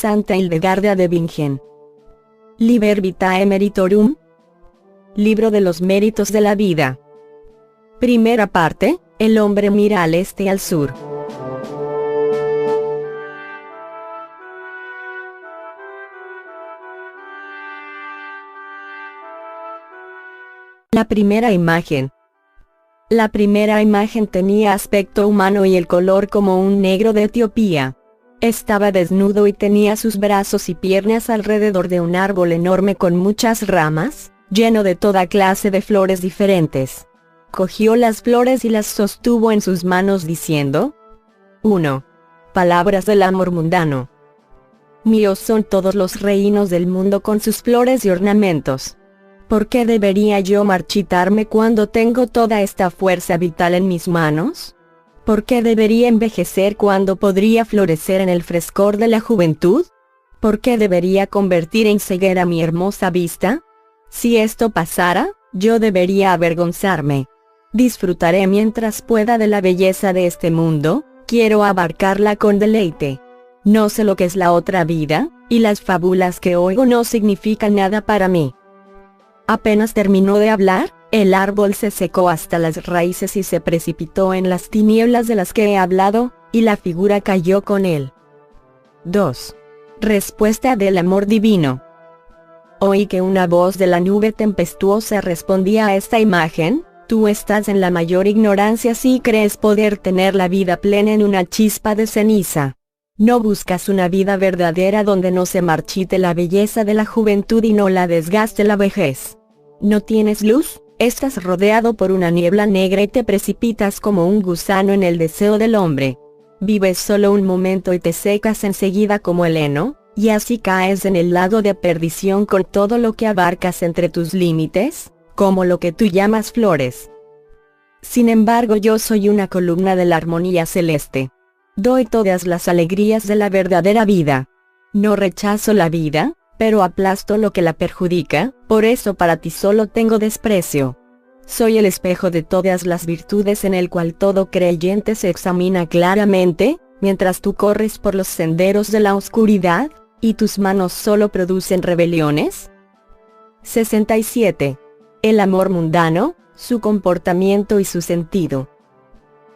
Santa Hildegarda de Bingen. Liber Vitae Meritorum. Libro de los méritos de la vida. Primera parte, el hombre mira al este y al sur. La primera imagen. La primera imagen tenía aspecto humano y el color como un negro de Etiopía. Estaba desnudo y tenía sus brazos y piernas alrededor de un árbol enorme con muchas ramas, lleno de toda clase de flores diferentes. Cogió las flores y las sostuvo en sus manos diciendo: 1. Palabras del amor mundano. Míos son todos los reinos del mundo con sus flores y ornamentos. ¿Por qué debería yo marchitarme cuando tengo toda esta fuerza vital en mis manos? ¿Por qué debería envejecer cuando podría florecer en el frescor de la juventud? ¿Por qué debería convertir en ceguera mi hermosa vista? Si esto pasara, yo debería avergonzarme. Disfrutaré mientras pueda de la belleza de este mundo, quiero abarcarla con deleite. No sé lo que es la otra vida, y las fábulas que oigo no significan nada para mí. Apenas terminó de hablar, el árbol se secó hasta las raíces y se precipitó en las tinieblas de las que he hablado, y la figura cayó con él. 2. Respuesta del amor divino. Oí que una voz de la nube tempestuosa respondía a esta imagen: tú estás en la mayor ignorancia si crees poder tener la vida plena en una chispa de ceniza. No buscas una vida verdadera donde no se marchite la belleza de la juventud y no la desgaste la vejez. ¿No tienes luz? Estás rodeado por una niebla negra y te precipitas como un gusano en el deseo del hombre. Vives solo un momento y te secas enseguida como el heno, y así caes en el lago de perdición con todo lo que abarcas entre tus límites, como lo que tú llamas flores. Sin embargo, yo soy una columna de la armonía celeste. Doy todas las alegrías de la verdadera vida. No rechazo la vida, pero aplasto lo que la perjudica, por eso para ti solo tengo desprecio. Soy el espejo de todas las virtudes en el cual todo creyente se examina claramente, mientras tú corres por los senderos de la oscuridad, y tus manos solo producen rebeliones. 67. El amor mundano, su comportamiento y su sentido.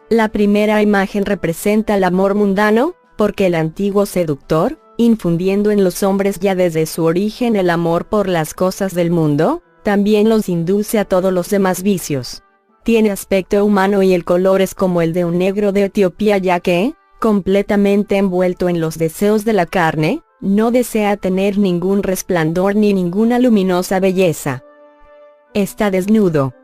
La primera imagen representa el amor mundano, porque el antiguo seductor, infundiendo en los hombres ya desde su origen el amor por las cosas del mundo, también los induce a todos los demás vicios. Tiene aspecto humano y el color es como el de un negro de Etiopía, ya que, completamente envuelto en los deseos de la carne, no desea tener ningún resplandor ni ninguna luminosa belleza. Está desnudo.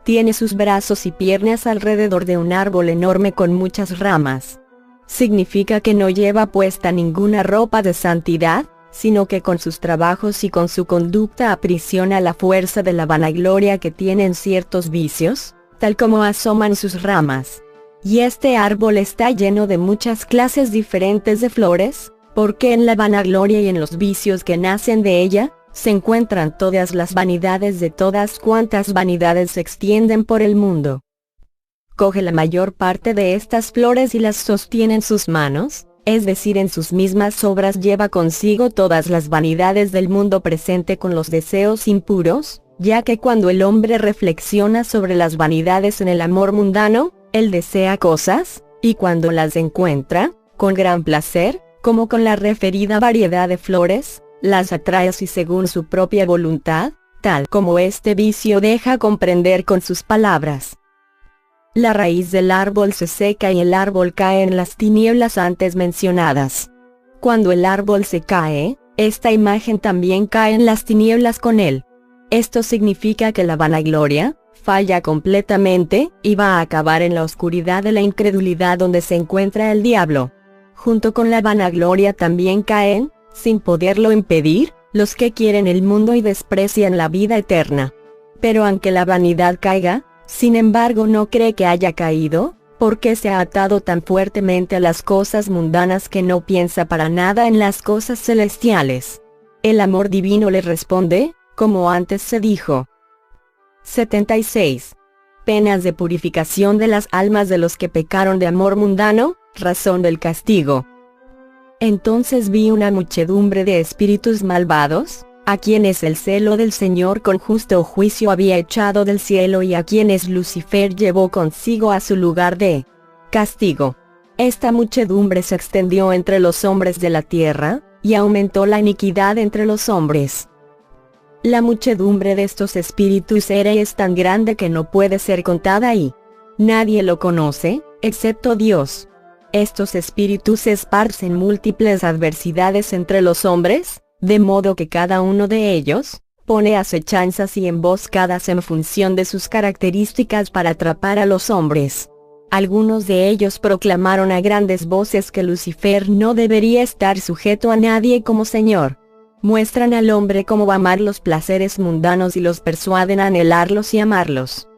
Tiene sus brazos y piernas alrededor de un árbol enorme con muchas ramas. Significa que no lleva puesta ninguna ropa de santidad, sino que con sus trabajos y con su conducta aprisiona la fuerza de la vanagloria que tienen ciertos vicios, tal como asoman sus ramas. Y este árbol está lleno de muchas clases diferentes de flores, porque en la vanagloria y en los vicios que nacen de ella, se encuentran todas las vanidades de todas cuantas vanidades se extienden por el mundo. Coge la mayor parte de estas flores y las sostiene en sus manos, es decir, en sus mismas obras lleva consigo todas las vanidades del mundo presente con los deseos impuros, ya que cuando el hombre reflexiona sobre las vanidades en el amor mundano, él desea cosas, y cuando las encuentra, con gran placer, como con la referida variedad de flores, las atrae así según su propia voluntad, tal como este vicio deja comprender con sus palabras. La raíz del árbol se seca y el árbol cae en las tinieblas antes mencionadas. Cuando el árbol se cae, esta imagen también cae en las tinieblas con él. Esto significa que la vanagloria falla completamente, y va a acabar en la oscuridad de la incredulidad donde se encuentra el diablo. Junto con la vanagloria también caen, sin poderlo impedir, los que quieren el mundo y desprecian la vida eterna. Pero aunque la vanidad caiga, sin embargo no cree que haya caído, porque se ha atado tan fuertemente a las cosas mundanas que no piensa para nada en las cosas celestiales. El amor divino le responde, como antes se dijo. 76. Penas de purificación de las almas de los que pecaron de amor mundano, razón del castigo. Entonces vi una muchedumbre de espíritus malvados, a quienes el celo del Señor con justo juicio había echado del cielo y a quienes Lucifer llevó consigo a su lugar de castigo. Esta muchedumbre se extendió entre los hombres de la tierra, y aumentó la iniquidad entre los hombres. La muchedumbre de estos espíritus es tan grande que no puede ser contada y nadie lo conoce, excepto Dios. Estos espíritus esparcen múltiples adversidades entre los hombres, de modo que cada uno de ellos pone acechanzas y emboscadas en función de sus características para atrapar a los hombres. Algunos de ellos proclamaron a grandes voces que Lucifer no debería estar sujeto a nadie como Señor. Muestran al hombre cómo amar los placeres mundanos y los persuaden a anhelarlos y amarlos.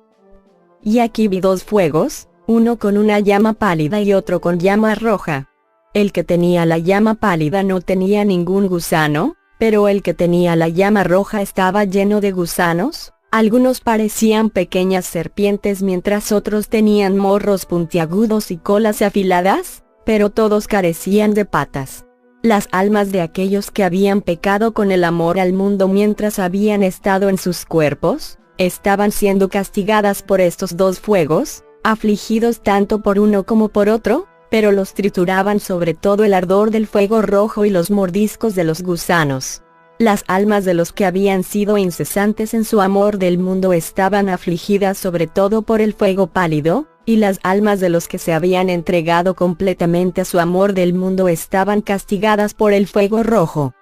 Y aquí vi dos fuegos, uno con una llama pálida y otro con llama roja. El que tenía la llama pálida no tenía ningún gusano, pero el que tenía la llama roja estaba lleno de gusanos. Algunos parecían pequeñas serpientes mientras otros tenían morros puntiagudos y colas afiladas, pero todos carecían de patas. Las almas de aquellos que habían pecado con el amor al mundo mientras habían estado en sus cuerpos, estaban siendo castigadas por estos dos fuegos, afligidos tanto por uno como por otro, pero los trituraban sobre todo el ardor del fuego rojo y los mordiscos de los gusanos. Las almas de los que habían sido incesantes en su amor del mundo estaban afligidas sobre todo por el fuego pálido, y las almas de los que se habían entregado completamente a su amor del mundo estaban castigadas por el fuego rojo.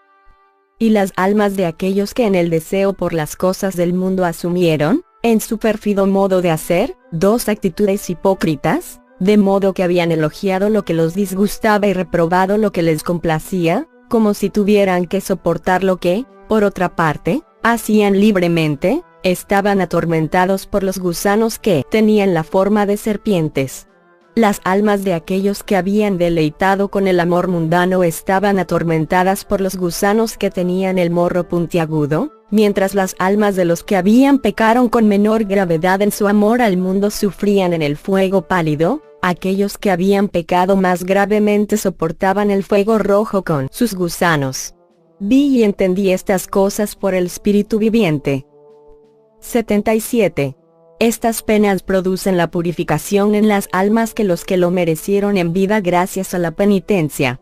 Y las almas de aquellos que en el deseo por las cosas del mundo asumieron, en su pérfido modo de hacer, dos actitudes hipócritas, de modo que habían elogiado lo que los disgustaba y reprobado lo que les complacía, como si tuvieran que soportar lo que, por otra parte, hacían libremente, estaban atormentados por los gusanos que tenían la forma de serpientes. Las almas de aquellos que habían deleitado con el amor mundano estaban atormentadas por los gusanos que tenían el morro puntiagudo, mientras las almas de los que habían pecado con menor gravedad en su amor al mundo sufrían en el fuego pálido. Aquellos que habían pecado más gravemente soportaban el fuego rojo con sus gusanos. Vi y entendí estas cosas por el Espíritu viviente. 77. Estas penas producen la purificación en las almas que los que lo merecieron en vida gracias a la penitencia.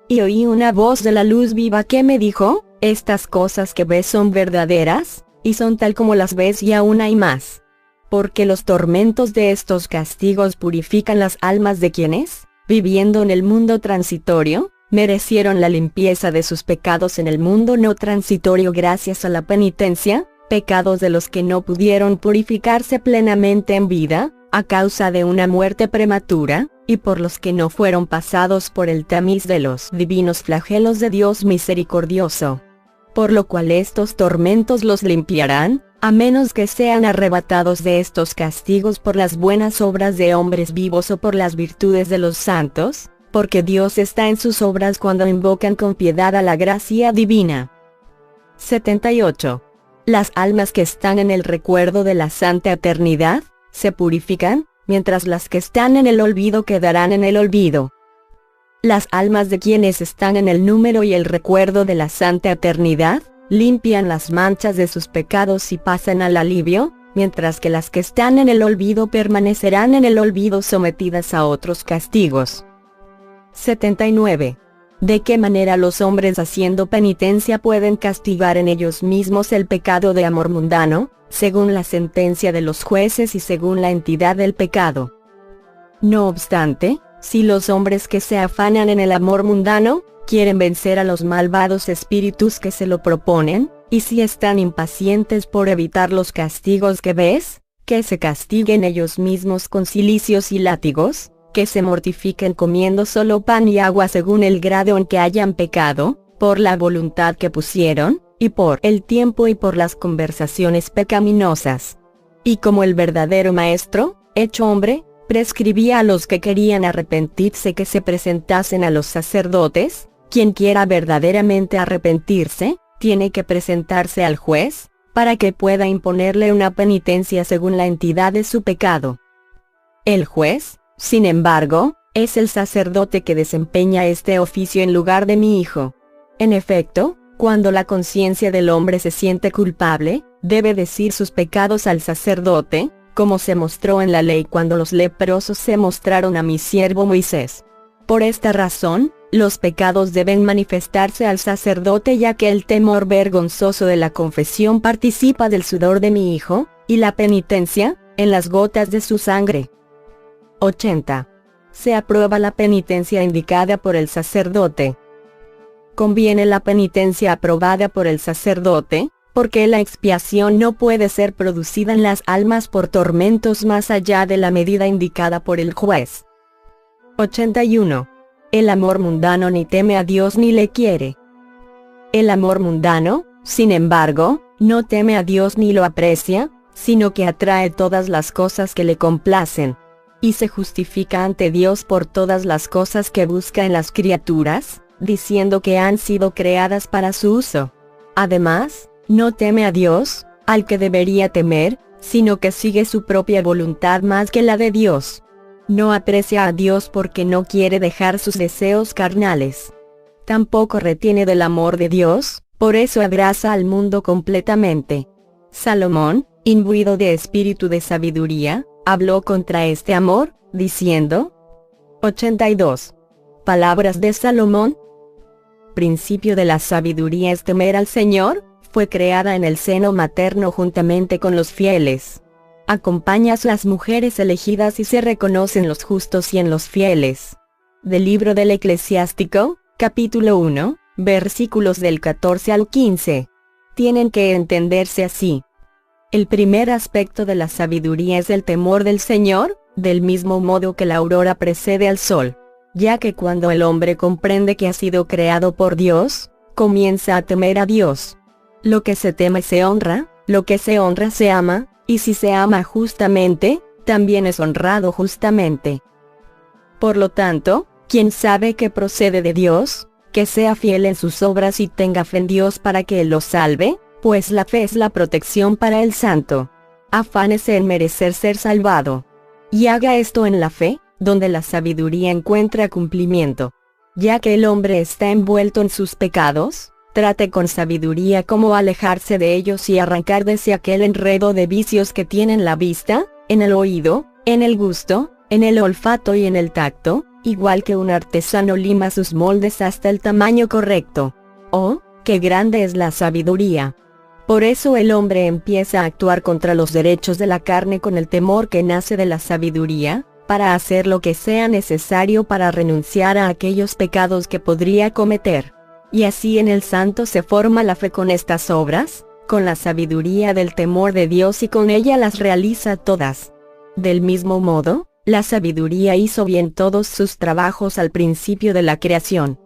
Y oí una voz de la luz viva que me dijo, estas cosas que ves son verdaderas, y son tal como las ves y aún hay más. Porque los tormentos de estos castigos purifican las almas de quienes, viviendo en el mundo transitorio, merecieron la limpieza de sus pecados en el mundo no transitorio gracias a la penitencia, pecados de los que no pudieron purificarse plenamente en vida, a causa de una muerte prematura, y por los que no fueron pasados por el tamiz de los divinos flagelos de Dios misericordioso. Por lo cual estos tormentos los limpiarán, a menos que sean arrebatados de estos castigos por las buenas obras de hombres vivos o por las virtudes de los santos, porque Dios está en sus obras cuando invocan con piedad a la gracia divina. 78. Las almas que están en el recuerdo de la santa eternidad, se purifican, mientras las que están en el olvido quedarán en el olvido. Las almas de quienes están en el número y el recuerdo de la santa eternidad, limpian las manchas de sus pecados y pasan al alivio, mientras que las que están en el olvido permanecerán en el olvido sometidas a otros castigos. 79. ¿De qué manera los hombres haciendo penitencia pueden castigar en ellos mismos el pecado de amor mundano, según la sentencia de los jueces y según la entidad del pecado? No obstante, si los hombres que se afanan en el amor mundano, quieren vencer a los malvados espíritus que se lo proponen, y si están impacientes por evitar los castigos que ves, que se castiguen ellos mismos con cilicios y látigos, que se mortifiquen comiendo solo pan y agua según el grado en que hayan pecado, por la voluntad que pusieron, y por el tiempo y por las conversaciones pecaminosas. Y como el verdadero maestro, hecho hombre, prescribía a los que querían arrepentirse que se presentasen a los sacerdotes, quien quiera verdaderamente arrepentirse, tiene que presentarse al juez, para que pueda imponerle una penitencia según la entidad de su pecado. El juez, sin embargo, Es el sacerdote que desempeña este oficio en lugar de mi hijo. En efecto, cuando la conciencia del hombre se siente culpable, debe decir sus pecados al sacerdote, como se mostró en la ley cuando los leprosos se mostraron a mi siervo Moisés. Por esta razón, los pecados deben manifestarse al sacerdote, ya que el temor vergonzoso de la confesión participa del sudor de mi hijo, y la penitencia, en las gotas de su sangre. 80. Se aprueba la penitencia indicada por el sacerdote. Conviene la penitencia aprobada por el sacerdote, porque la expiación no puede ser producida en las almas por tormentos más allá de la medida indicada por el juez. 81. El amor mundano ni teme a Dios ni le quiere. El amor mundano, sin embargo, no teme a Dios ni lo aprecia, sino que atrae todas las cosas que le complacen, y se justifica ante Dios por todas las cosas que busca en las criaturas, diciendo que han sido creadas para su uso. Además, no teme a Dios, al que debería temer, sino que sigue su propia voluntad más que la de Dios. No aprecia a Dios porque no quiere dejar sus deseos carnales. Tampoco retiene del amor de Dios, por eso abraza al mundo completamente. Salomón, imbuido de espíritu de sabiduría, habló contra este amor, diciendo: 82. Palabras de Salomón. Principio de la sabiduría es temer al Señor. Fue creada en el seno materno juntamente con los fieles. Acompañas las mujeres elegidas y se reconocen los justos y en los fieles. Del libro del Eclesiástico, capítulo 1, versículos del 14 al 15. Tienen que entenderse así. El primer aspecto de la sabiduría es el temor del Señor, del mismo modo que la aurora precede al sol, ya que cuando el hombre comprende que ha sido creado por Dios, comienza a temer a Dios. Lo que se teme se honra, lo que se honra se ama, y si se ama justamente, también es honrado justamente. Por lo tanto, quien sabe que procede de Dios, que sea fiel en sus obras y tenga fe en Dios para que Él lo salve, pues la fe es la protección para el santo. Afánese en merecer ser salvado. Y haga esto en la fe, donde la sabiduría encuentra cumplimiento. Ya que el hombre está envuelto en sus pecados, trate con sabiduría cómo alejarse de ellos y arrancar de ese aquel enredo de vicios que tienen la vista, en el oído, en el gusto, en el olfato y en el tacto, igual que un artesano lima sus moldes hasta el tamaño correcto. ¡Oh, qué grande es la sabiduría! Por eso el hombre empieza a actuar contra los derechos de la carne con el temor que nace de la sabiduría, para hacer lo que sea necesario para renunciar a aquellos pecados que podría cometer. Y así en el santo se forma la fe con estas obras, con la sabiduría del temor de Dios y con ella las realiza todas. Del mismo modo, la sabiduría hizo bien todos sus trabajos al principio de la creación.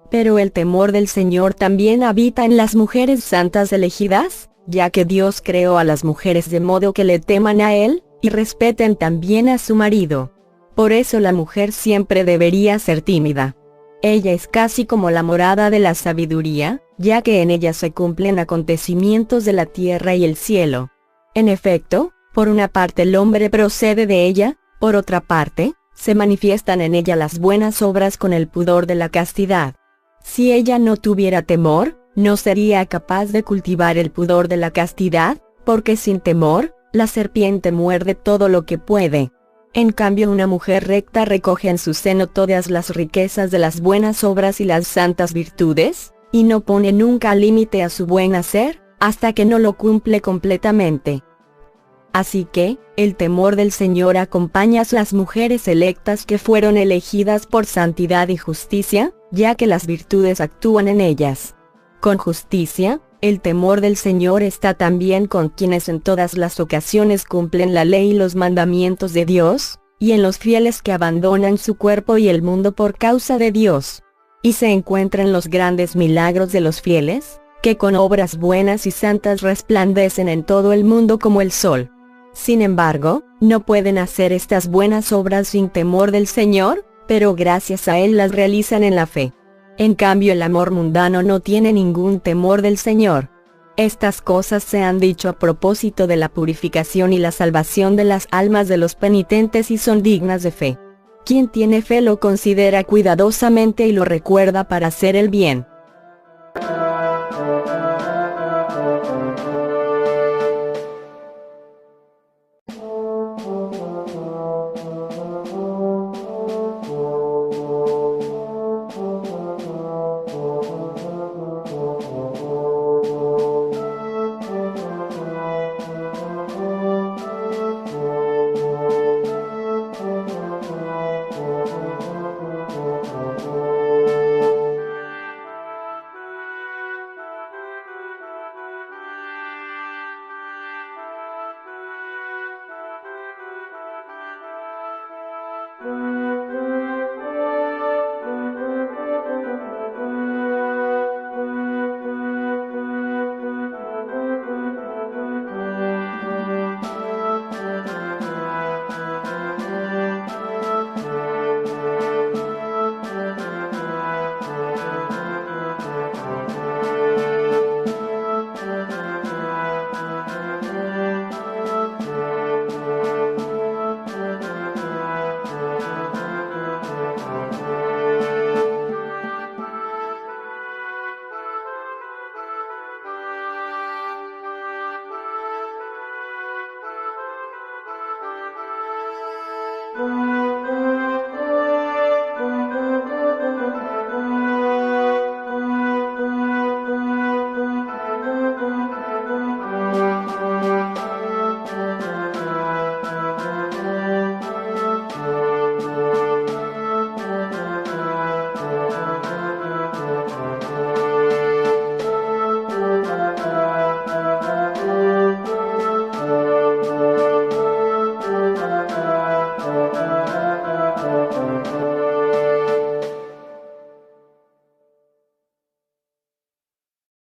Pero el temor del Señor también habita en las mujeres santas elegidas, ya que Dios creó a las mujeres de modo que le teman a Él, y respeten también a su marido. Por eso la mujer siempre debería ser tímida. Ella es casi como la morada de la sabiduría, ya que en ella se cumplen acontecimientos de la tierra y el cielo. En efecto, por una parte el hombre procede de ella, por otra parte, se manifiestan en ella las buenas obras con el pudor de la castidad. Si ella no tuviera temor, no sería capaz de cultivar el pudor de la castidad, porque sin temor, la serpiente muerde todo lo que puede. En cambio una mujer recta recoge en su seno todas las riquezas de las buenas obras y las santas virtudes, y no pone nunca límite a su buen hacer, hasta que no lo cumple completamente. Así que, el temor del Señor acompaña a las mujeres electas que fueron elegidas por santidad y justicia, ya que las virtudes actúan en ellas. Con justicia, el temor del Señor está también con quienes en todas las ocasiones cumplen la ley y los mandamientos de Dios, y en los fieles que abandonan su cuerpo y el mundo por causa de Dios. Y se encuentran los grandes milagros de los fieles, que con obras buenas y santas resplandecen en todo el mundo como el sol. Sin embargo, no pueden hacer estas buenas obras sin temor del Señor, pero gracias a Él las realizan en la fe. En cambio el amor mundano no tiene ningún temor del Señor. Estas cosas se han dicho a propósito de la purificación y la salvación de las almas de los penitentes y son dignas de fe. Quien tiene fe lo considera cuidadosamente y lo recuerda para hacer el bien.